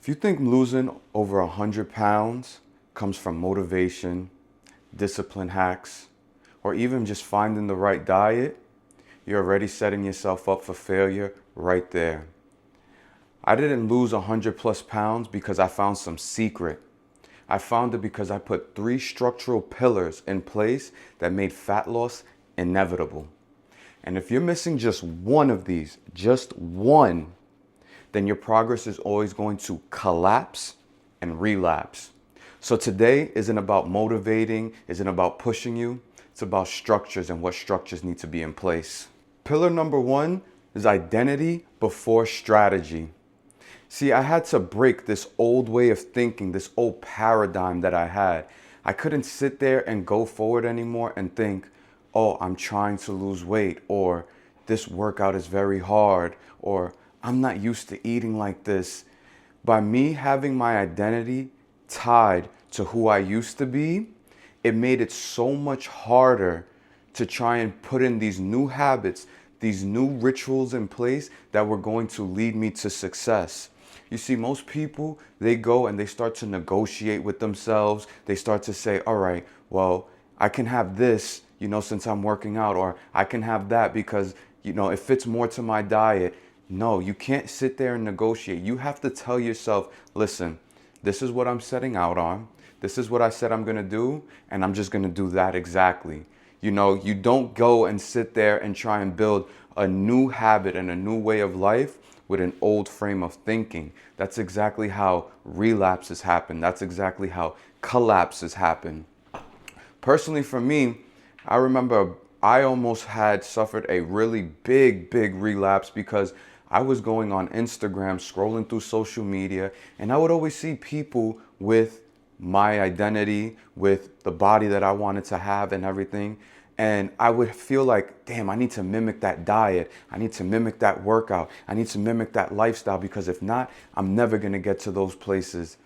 If you think losing over 100 pounds comes from motivation, discipline hacks, or even just finding the right diet, you're already setting yourself up for failure right there. I didn't lose 100 plus pounds because I found some secret. I found it because I put 3 structural pillars in place that made fat loss inevitable. And if you're missing just one of these, just one, then your progress is always going to collapse and relapse. So today isn't about motivating, isn't about pushing you. It's about structures and what structures need to be in place. Pillar number 1 is identity before strategy. See, I had to break this old way of thinking, this old paradigm that I had. I couldn't sit there and go forward anymore and think, oh, I'm trying to lose weight, or this workout is very hard, or I'm not used to eating like this. By me having my identity tied to who I used to be, it made it so much harder to try and put in these new habits, these new rituals in place that were going to lead me to success. You see, most people, they go and they start to negotiate with themselves. They start to say, all right, well, I can have this, since I'm working out, or I can have that because, it fits more to my diet. No, you can't sit there and negotiate. You have to tell yourself, listen, this is what I'm setting out on. This is what I said I'm going to do, and I'm just going to do that exactly. You don't go and sit there and try and build a new habit and a new way of life with an old frame of thinking. That's exactly how relapses happen. That's exactly how collapses happen. Personally, for me, I remember I almost had suffered a really big relapse because I was going on Instagram, scrolling through social media, and I would always see people with my identity, with the body that I wanted to have and everything. And I would feel like, damn, I need to mimic that diet. I need to mimic that workout. I need to mimic that lifestyle because if not, I'm never going to get to those places.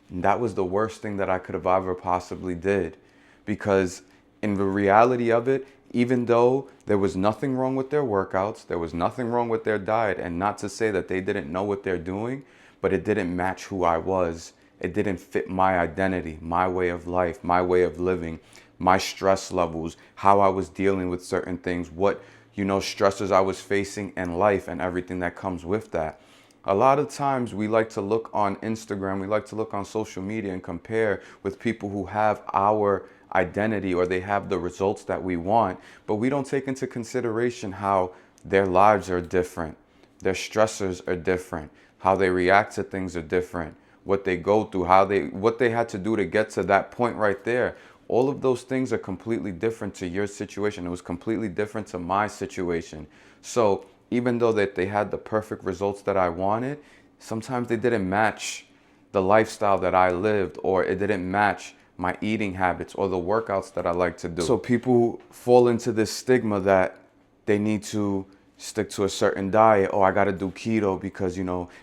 And that was the worst thing that I could have ever possibly did. Because in the reality of it, even though there was nothing wrong with their workouts, there was nothing wrong with their diet, and not to say that they didn't know what they're doing, but it didn't match who I was. It didn't fit my identity, my way of life, my way of living, my stress levels, how I was dealing with certain things, what, stressors I was facing in life and everything that comes with that. A lot of times we like to look on Instagram, we like to look on social media and compare with people who have our identity or they have the results that we want, but we don't take into consideration how their lives are different, their stressors are different, how they react to things are different, what they go through, what they had to do to get to that point right there. All of those things are completely different to your situation. It was completely different to my situation. So even though that they had the perfect results that I wanted, sometimes they didn't match the lifestyle that I lived, or it didn't match my eating habits or the workouts that I like to do. So people fall into this stigma that they need to stick to a certain diet. Oh, I got to do keto because,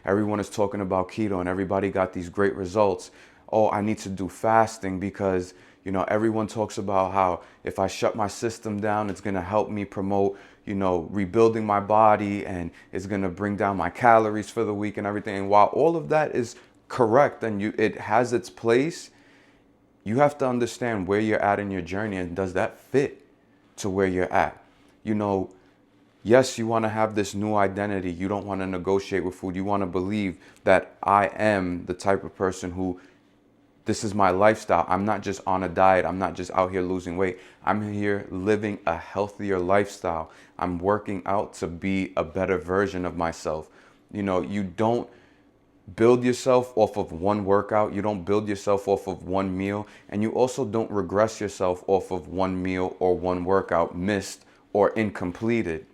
everyone is talking about keto and everybody got these great results. Oh, I need to do fasting because, everyone talks about how if I shut my system down, it's going to help me promote, rebuilding my body, and it's going to bring down my calories for the week and everything. And while all of that is correct and it has its place, you have to understand where you're at in your journey and does that fit to where you're at. Yes, you want to have this new identity. You don't want to negotiate with food. You want to believe that I am the type of person who, this is my lifestyle. I'm not just on a diet. I'm not just out here losing weight. I'm here living a healthier lifestyle. I'm working out to be a better version of myself. You don't build yourself off of one workout. You don't build yourself off of one meal. And you also don't regress yourself off of one meal or one workout missed or incompleted.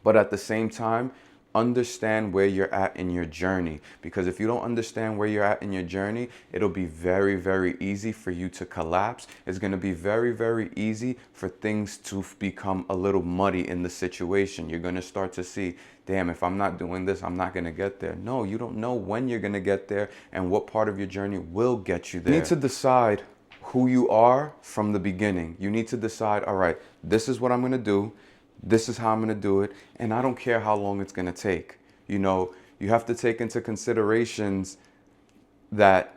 But at the same time, understand where you're at in your journey. Because if you don't understand where you're at in your journey, it'll be very easy for you to collapse. It's going to be very easy for things to become a little muddy in the situation. You're going to start to see, damn, if I'm not doing this, I'm not going to get there. No, you don't know when you're going to get there and what part of your journey will get you there. You need to decide who you are from the beginning. You need to decide, all right, this is what I'm going to do. This is how I'm going to do it. And I don't care how long it's going to take. You have to take into considerations that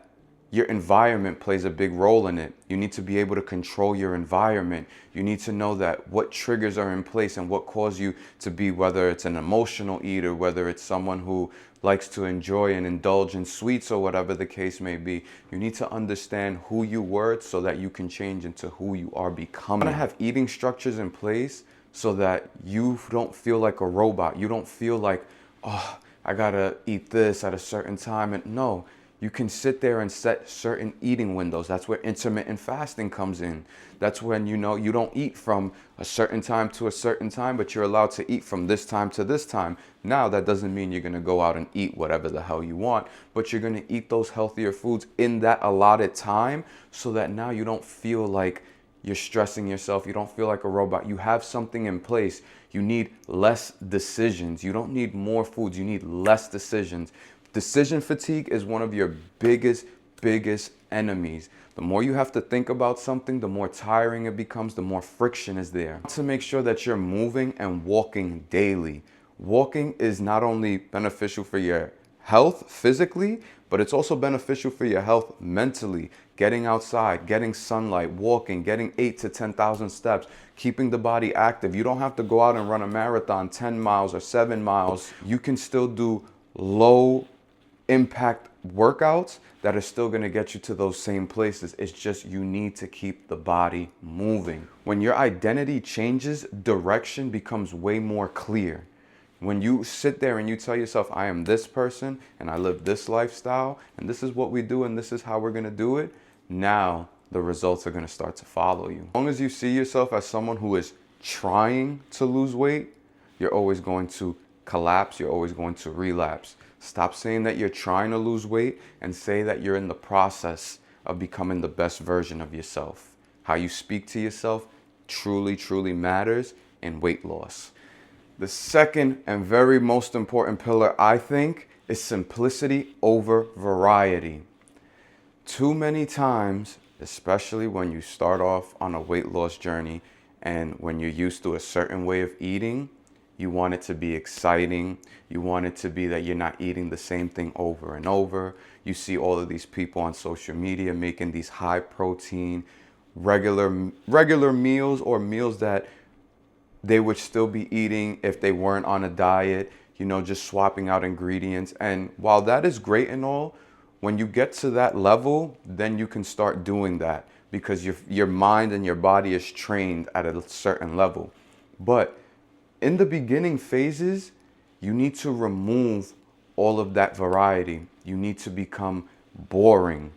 your environment plays a big role in it. You need to be able to control your environment. You need to know that what triggers are in place and what cause you to be, whether it's an emotional eater, whether it's someone who likes to enjoy and indulge in sweets or whatever the case may be. You need to understand who you were so that you can change into who you are becoming. You want to have eating structures in place so that you don't feel like a robot. You don't feel like, oh, I gotta eat this at a certain time. And no, you can sit there and set certain eating windows. That's where intermittent fasting comes in. That's when you know you don't eat from a certain time to a certain time, but you're allowed to eat from this time to this time. Now, that doesn't mean you're gonna go out and eat whatever the hell you want, but you're gonna eat those healthier foods in that allotted time so that now you don't feel like you're stressing yourself. You don't feel like a robot. You have something in place. You need less decisions. You don't need more foods. You need less decisions. Decision fatigue is one of your biggest enemies. The more you have to think about something, the more tiring it becomes, the more friction is there. To make sure that you're moving and walking daily. Walking is not only beneficial for your health physically, but it's also beneficial for your health mentally. Getting outside, getting sunlight, walking, getting 8 to 10,000 steps, keeping the body active. You don't have to go out and run a marathon 10 miles or 7 miles. You can still do low impact workouts that are still going to get you to those same places. It's just you need to keep the body moving. When your identity changes, direction becomes way more clear. When you sit there and you tell yourself, I am this person and I live this lifestyle and this is what we do and this is how we're going to do it, now the results are going to start to follow you. As long as you see yourself as someone who is trying to lose weight, you're always going to collapse. You're always going to relapse. Stop saying that you're trying to lose weight and say that you're in the process of becoming the best version of yourself. How you speak to yourself truly matters in weight loss. The second and very most important pillar, I think, is simplicity over variety. Too many times, especially when you start off on a weight loss journey and when you're used to a certain way of eating, you want it to be exciting. You want it to be that you're not eating the same thing over and over. You see all of these people on social media making these high protein, regular meals or meals that they would still be eating if they weren't on a diet, you know, just swapping out ingredients. And while that is great and all, when you get to that level, then you can start doing that because your mind and your body is trained at a certain level. But in the beginning phases, you need to remove all of that variety. You need to become boring.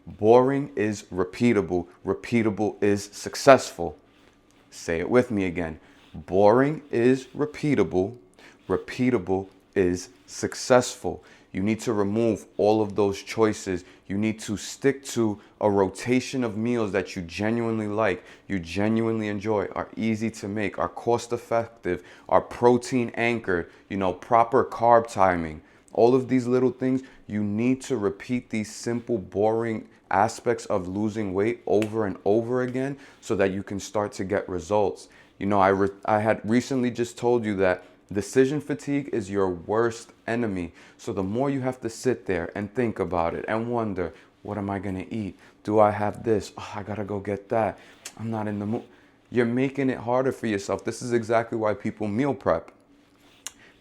Boring is repeatable. Repeatable is successful. Say it with me again. Boring is repeatable. Repeatable is successful. You need to remove all of those choices. You need to stick to a rotation of meals that you genuinely like, you genuinely enjoy, are easy to make, are cost effective, are protein anchored, you know, proper carb timing. All of these little things, you need to repeat these simple, boring aspects of losing weight over and over again so that you can start to get results. You know, I had recently just told you that decision fatigue is your worst enemy. So the more you have to sit there and think about it and wonder, what am I going to eat? Do I have this? Oh, I got to go get that. I'm not in the mood. You're making it harder for yourself. This is exactly why people meal prep.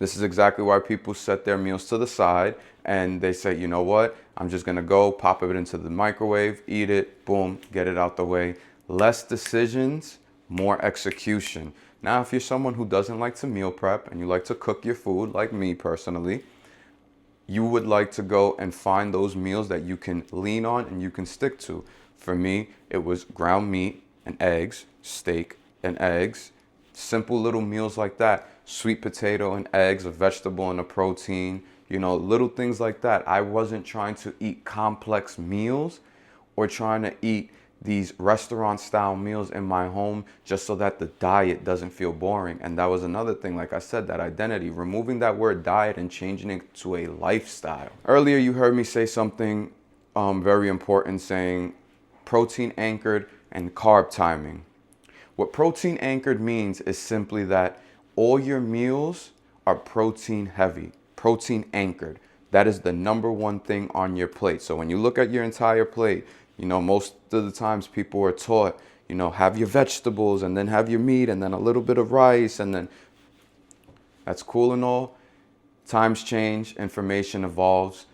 This is exactly why people set their meals to the side and they say, you know what? I'm just going to go pop it into the microwave, eat it, boom, get it out the way. Less decisions, more execution. Now, if you're someone who doesn't like to meal prep and you like to cook your food, like me personally, you would like to go and find those meals that you can lean on and you can stick to. For me, it was ground meat and eggs, steak and eggs, simple little meals like that. Sweet potato and eggs, a vegetable and a protein, you know, little things like that. I wasn't trying to eat complex meals or trying to eat these restaurant style meals in my home just so that the diet doesn't feel boring. And that was another thing, like I said, that identity, removing that word diet and changing it to a lifestyle. Earlier, you heard me say something very important, saying protein anchored and carb timing. What protein anchored means is simply that all your meals are protein heavy. protein anchored. That is the number one thing on your plate. So when you look at your entire plate, most of the times people are taught, have your vegetables and then have your meat and then a little bit of rice, and then that's cool and all. Times change, information evolves.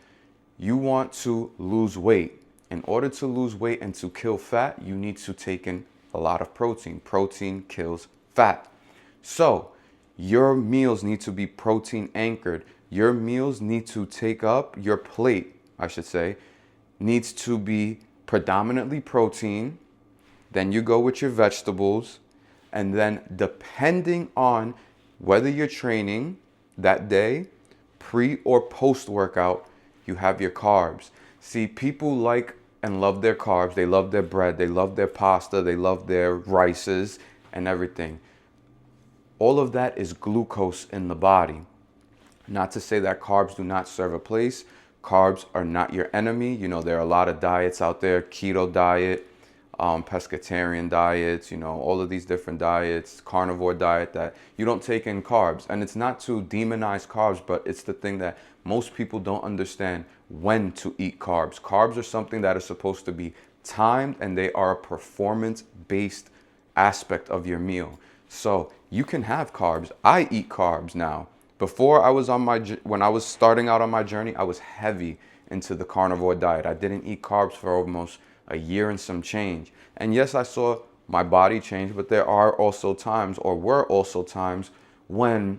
You want to lose weight. In order to lose weight and to kill fat, you need to take in a lot of protein. Protein kills fat. So your meals need to be protein anchored. Your meals need to take up, your plate, I should say, needs to be predominantly protein. Then you go with your vegetables. And then depending on whether you're training that day, pre or post workout, you have your carbs. See, people like and love their carbs. They love their bread. They love their pasta. They love their rices and everything. All of that is glucose in the body. Not to say that carbs do not serve a place. Carbs are not your enemy. There are a lot of diets out there, keto diet, pescatarian diets, all of these different diets, carnivore diet, that you don't take in carbs. And it's not to demonize carbs, but it's the thing that most people don't understand when to eat carbs. Carbs are something that is supposed to be timed, and they are a performance-based aspect of your meal. So you can have carbs. I eat carbs now. Before when I was starting out on my journey, I was heavy into the carnivore diet. I didn't eat carbs for almost a year and some change. And yes, I saw my body change, but there were also times when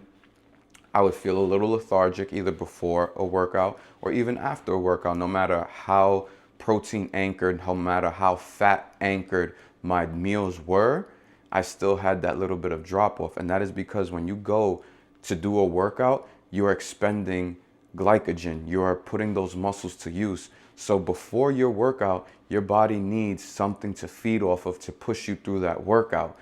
I would feel a little lethargic either before a workout or even after a workout. No matter how protein anchored, no matter how fat anchored my meals were, I still had that little bit of drop off. And that is because when you go to do a workout, you're expending glycogen. You are putting those muscles to use. So before your workout, your body needs something to feed off of to push you through that workout.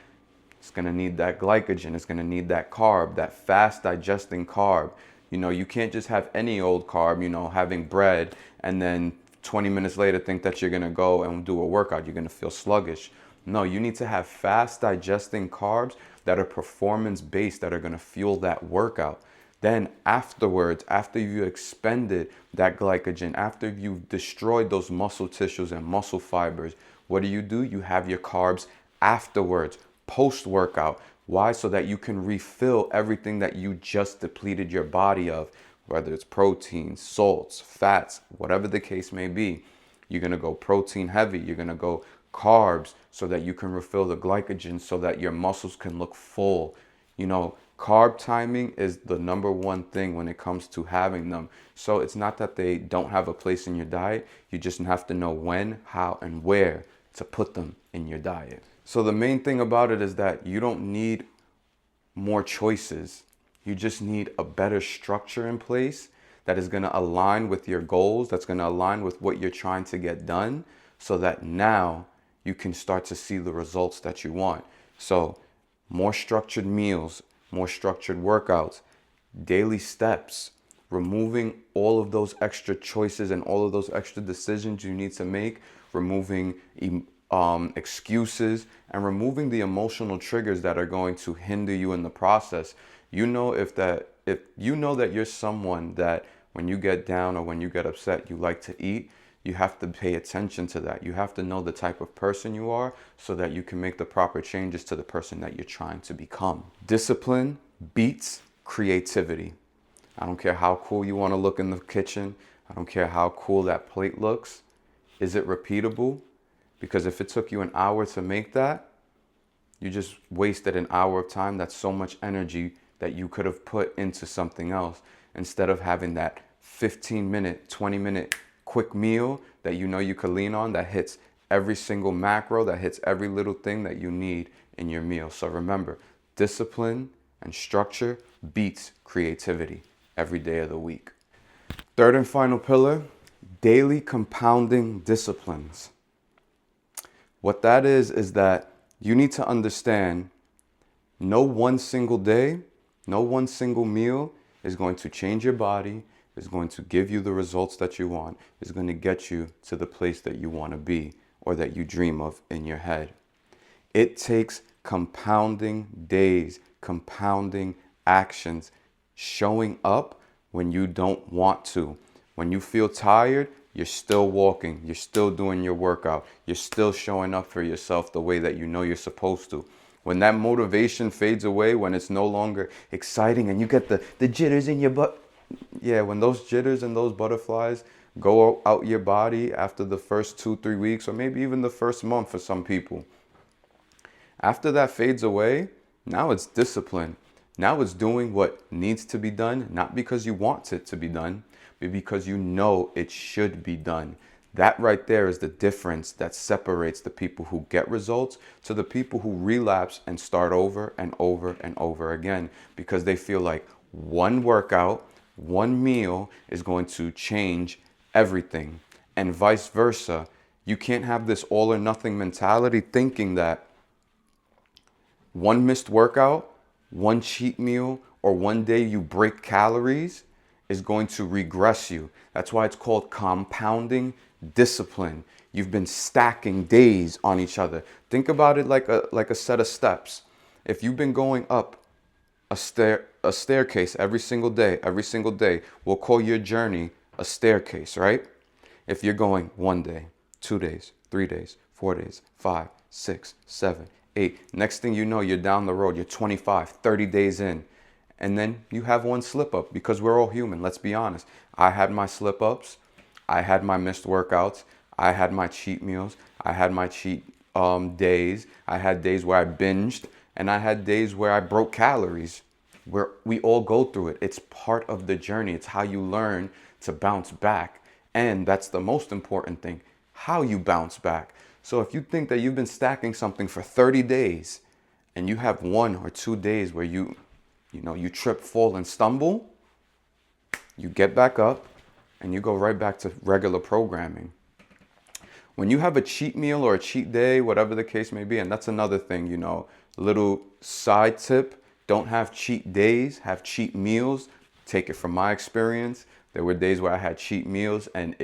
It's going to need that glycogen. It's going to need that carb, that fast digesting carb. You can't just have any old carb, having bread, and then 20 minutes later think that you're going to go and do a workout. You're going to feel sluggish. No, you need to have fast digesting carbs that are performance based, that are going to fuel that workout. Then afterwards, after you expended that glycogen, after you've destroyed those muscle tissues and muscle fibers, what do? You have your carbs afterwards, post-workout. Why? So that you can refill everything that you just depleted your body of, whether it's protein, salts, fats, whatever the case may be. You're going to go protein heavy. You're going to go carbs so that you can refill the glycogen so that your muscles can look full. Carb timing is the number one thing when it comes to having them. So it's not that they don't have a place in your diet. You just have to know when, how, and where to put them in your diet. So the main thing about it is that you don't need more choices. You just need a better structure in place that is going to align with your goals, that's going to align with what you're trying to get done, so that now you can start to see the results that you want. So more structured meals, more structured workouts, daily steps, removing all of those extra choices and all of those extra decisions you need to make, removing excuses, and removing the emotional triggers that are going to hinder you in the process. If you know that you're someone that when you get down or when you get upset, you like to eat, you have to pay attention to that. You have to know the type of person you are so that you can make the proper changes to the person that you're trying to become. Discipline beats creativity. I don't care how cool you want to look in the kitchen. I don't care how cool that plate looks. Is it repeatable? Because if it took you an hour to make that, you just wasted an hour of time. That's so much energy that you could have put into something else instead of having that 15-minute, 20-minute quick meal that you could lean on, that hits every single macro, that hits every little thing that you need in your meal. So remember, discipline and structure beats creativity every day of the week. Third and final pillar, daily compounding disciplines. What that is that you need to understand no one single day, no one single meal is going to change your body, is going to give you the results that you want, is going to get you to the place that you want to be or that you dream of in your head. It takes compounding days, compounding actions, showing up when you don't want to. When you feel tired, you're still walking, you're still doing your workout, you're still showing up for yourself the way that you know you're supposed to. When that motivation fades away, when it's no longer exciting and you get the jitters in your butt, yeah, when those jitters and those butterflies go out your body after the first 2, 3 weeks, or maybe even the first month for some people, after that fades away, now it's discipline. Now it's doing what needs to be done, not because you want it to be done, but because you know it should be done. That right there is the difference that separates the people who get results to the people who relapse and start over and over and over again because they feel like one workout, one meal is going to change everything, and vice versa. You can't have this all or nothing mentality thinking that one missed workout, one cheat meal, or one day you break calories is going to regress you. That's why it's called compounding discipline. You've been stacking days on each other. Think about it like a set of steps. If you've been going up a staircase every single day, we'll call your journey a staircase, right? If you're going 1 day, 2 days, 3 days, 4 days, 5, 6, 7, 8, next thing you know, you're down the road, you're 25, 30 days in. And then you have one slip up because we're all human. Let's be honest. I had my slip ups. I had my missed workouts. I had my cheat meals. I had my cheat days. I had days where I binged, and I had days where I broke calories. We all go through it. It's part of the journey. It's how you learn to bounce back. And that's the most important thing, how you bounce back. So if you think that you've been stacking something for 30 days and you have 1 or 2 days where you trip, fall, and stumble, you get back up and you go right back to regular programming. When you have a cheat meal or a cheat day, whatever the case may be, and that's another thing, little side tip, don't have cheat days, have cheat meals. Take it from my experience. There were days where I had cheat meals and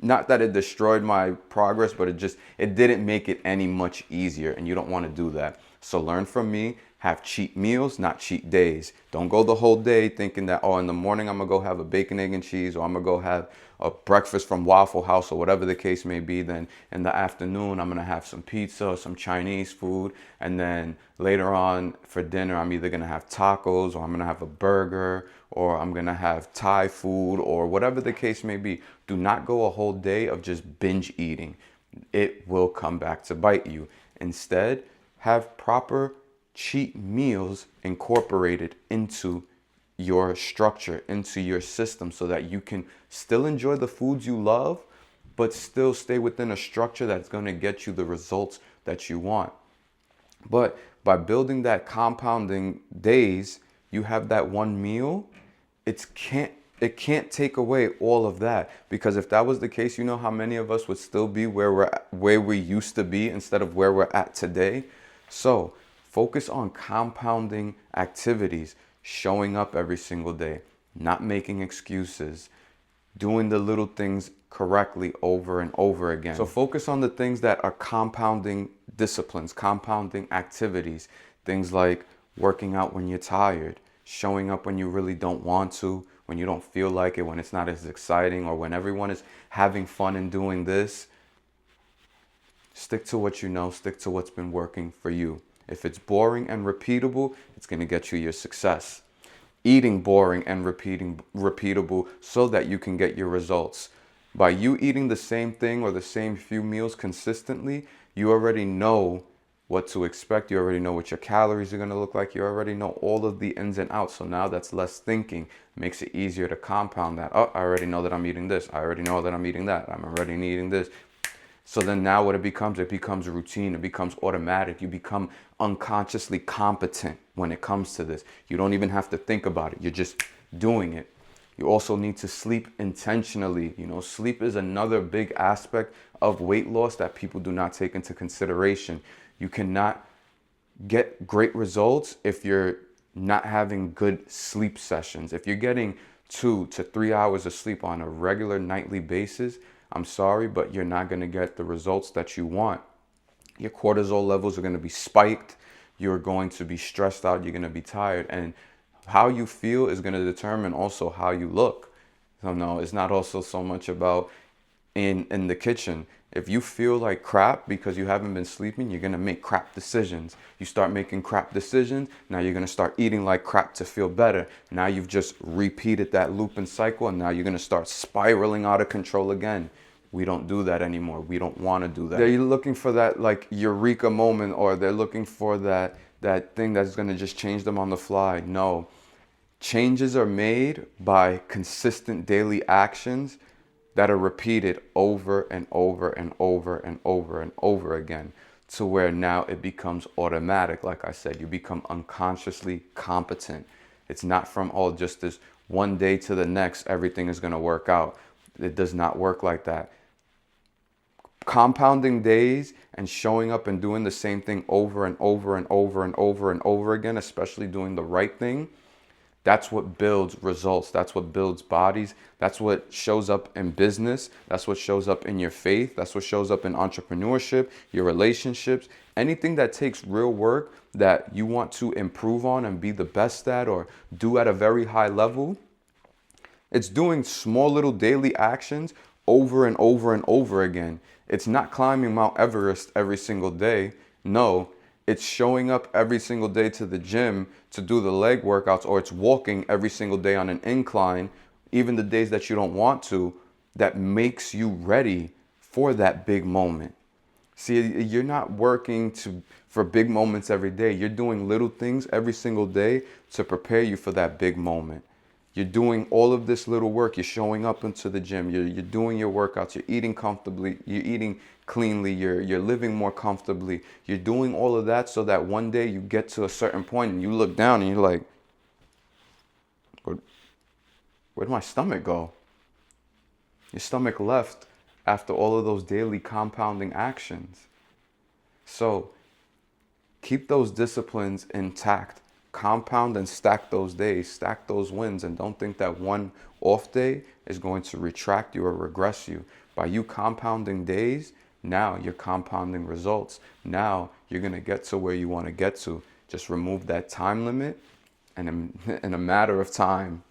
not that it destroyed my progress, but it didn't make it any much easier, and you don't want to do that. So learn from me, have cheat meals, not cheat days. Don't go the whole day thinking that, in the morning I'm gonna go have a bacon, egg, and cheese, or I'm gonna go have a breakfast from Waffle House, or whatever the case may be. Then in the afternoon, I'm gonna have some pizza or some Chinese food. And then later on for dinner, I'm either gonna have tacos, or I'm gonna have a burger, or I'm gonna have Thai food, or whatever the case may be. Do not go a whole day of just binge eating. It will come back to bite you. Instead, have proper cheat meals incorporated into your structure, into your system, so that you can still enjoy the foods you love, but still stay within a structure that's going to get you the results that you want. But by building that compounding days, you have that one meal, it can't take away all of that, because if that was the case, you know how many of us would still be where we used to be instead of where we're at today. So focus on compounding activities, showing up every single day, not making excuses, doing the little things correctly over and over again. So focus on the things that are compounding disciplines, compounding activities, things like working out when you're tired, showing up when you really don't want to, when you don't feel like it, when it's not as exciting, or when everyone is having fun and doing this. Stick to what you know, stick to what's been working for you. If it's boring and repeatable, it's going to get you your success. Eating boring and repeatable so that you can get your results. By you eating the same thing or the same few meals consistently, you already know what to expect. You already know what your calories are going to look like. You already know all of the ins and outs. So now that's less thinking. Makes it easier to compound that. Oh, I already know that I'm eating this. I already know that I'm eating that. I'm already eating this. So then now what it becomes routine. It becomes automatic. You become unconsciously competent when it comes to this. You don't even have to think about it. You're just doing it. You also need to sleep intentionally. Sleep is another big aspect of weight loss that people do not take into consideration. You cannot get great results if you're not having good sleep sessions. If you're getting 2 to 3 hours of sleep on a regular nightly basis, I'm sorry, but you're not going to get the results that you want. Your cortisol levels are going to be spiked. You're going to be stressed out. You're going to be tired. And how you feel is going to determine also how you look. So no, it's not also so much about in the kitchen. If you feel like crap because you haven't been sleeping, you're gonna make crap decisions. You start making crap decisions, now you're gonna start eating like crap to feel better. Now you've just repeated that loop and cycle, and now you're gonna start spiraling out of control again. We don't do that anymore. We don't want to do that. They're looking for that like eureka moment, or they're looking for that thing that's gonna just change them on the fly. No. Changes are made by consistent daily actions that are repeated over and over and over and over and over again, to where now it becomes automatic. Like I said, you become unconsciously competent. It's not from, oh, just this one day to the next, everything is going to work out. It does not work like that. Compounding days and showing up and doing the same thing over and over and over and over and over again, especially doing the right thing, that's what builds results. That's what builds bodies. That's what shows up in business. That's what shows up in your faith. That's what shows up in entrepreneurship, your relationships. Anything that takes real work that you want to improve on and be the best at, or do at a very high level, it's doing small little daily actions over and over and over again. It's not climbing Mount Everest every single day. No, it's showing up every single day to the gym to do the leg workouts, or it's walking every single day on an incline, even the days that you don't want to, that makes you ready for that big moment. See, you're not working for big moments every day. You're doing little things every single day to prepare you for that big moment. You're doing all of this little work. You're showing up into the gym. You're doing your workouts. You're eating comfortably. You're eating cleanly. You're living more comfortably. You're doing all of that so that one day you get to a certain point and you look down and you're like, where'd my stomach go? Your stomach left after all of those daily compounding actions. So keep those disciplines intact. Compound and stack those days, stack those wins, and don't think that one off day is going to retract you or regress you. By you compounding days, now you're compounding results. Now you're going to get to where you want to get to. Just remove that time limit, and in a matter of time,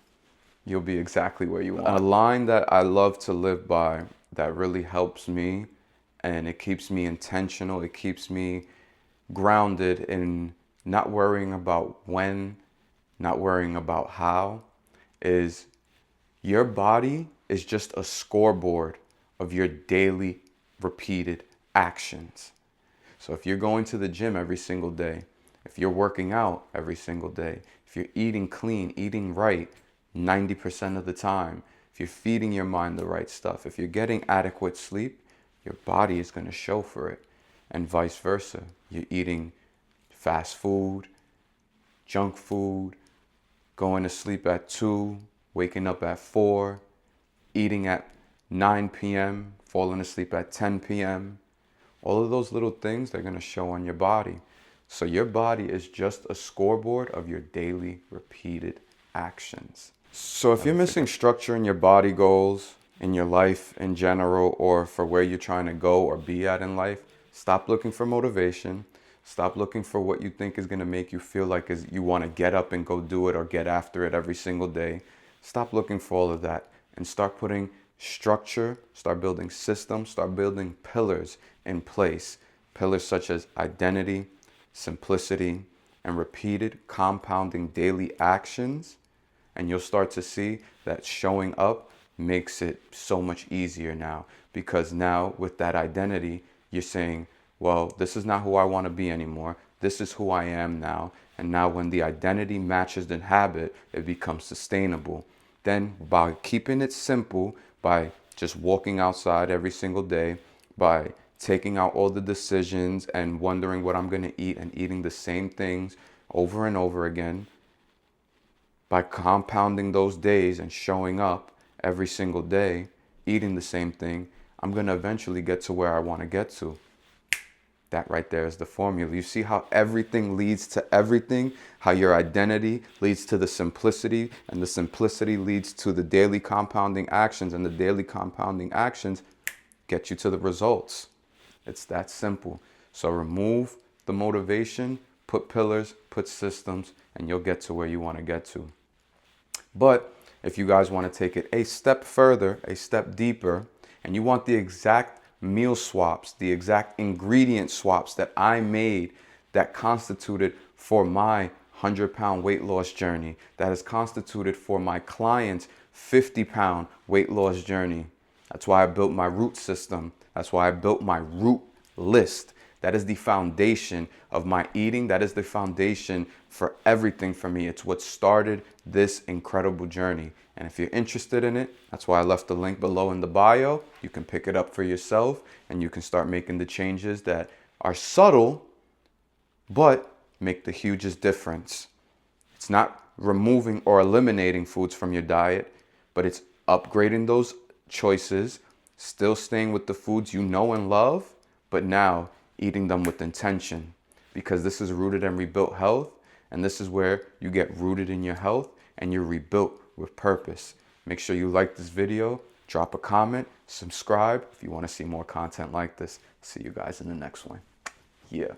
you'll be exactly where you want. A line that I love to live by that really helps me, and it keeps me intentional, it keeps me grounded in not worrying about when, not worrying about how, is your body is just a scoreboard of your daily repeated actions. So if you're going to the gym every single day, if you're working out every single day, if you're eating clean, eating right 90% of the time, if you're feeding your mind the right stuff, if you're getting adequate sleep, your body is going to show for it. And vice versa. You're eating fast food, junk food, going to sleep at 2, waking up at 4, eating at 9 p.m., falling asleep at 10 p.m. All of those little things, they're going to show on your body. So your body is just a scoreboard of your daily repeated actions. So if you're missing structure in your body goals, in your life in general, or for where you're trying to go or be at in life, stop looking for motivation. Stop looking for what you think is going to make you feel like you want to get up and go do it or get after it every single day. Stop looking for all of that and start putting structure, start building systems, start building pillars in place. Pillars such as identity, simplicity, and repeated compounding daily actions. And you'll start to see that showing up makes it so much easier now, because now with that identity, you're saying, well, this is not who I want to be anymore. This is who I am now. And now when the identity matches the habit, it becomes sustainable. Then by keeping it simple, by just walking outside every single day, by taking out all the decisions and wondering what I'm going to eat and eating the same things over and over again, by compounding those days and showing up every single day, eating the same thing, I'm going to eventually get to where I want to get to. That right there is the formula. You see how everything leads to everything, how your identity leads to the simplicity, and the simplicity leads to the daily compounding actions, and the daily compounding actions get you to the results. It's that simple. So remove the motivation, put pillars, put systems, and you'll get to where you want to get to. But if you guys want to take it a step further, a step deeper, and you want the exact meal swaps, the exact ingredient swaps that I made that constituted for my 100-pound weight loss journey, that is constituted for my client's 50-pound weight loss journey. That's why I built my root system. That's why I built my root list. That is the foundation of my eating. That is the foundation for everything for me. It's what started this incredible journey. And if you're interested in it, that's why I left the link below in the bio. You can pick it up for yourself and you can start making the changes that are subtle, but make the hugest difference. It's not removing or eliminating foods from your diet, but it's upgrading those choices, still staying with the foods you know and love, but now eating them with intention, because this is rooted and rebuilt health, and this is where you get rooted in your health and you're rebuilt with purpose. Make sure you like this video, drop a comment, subscribe if you want to see more content like this. See you guys in the next one. Yeah.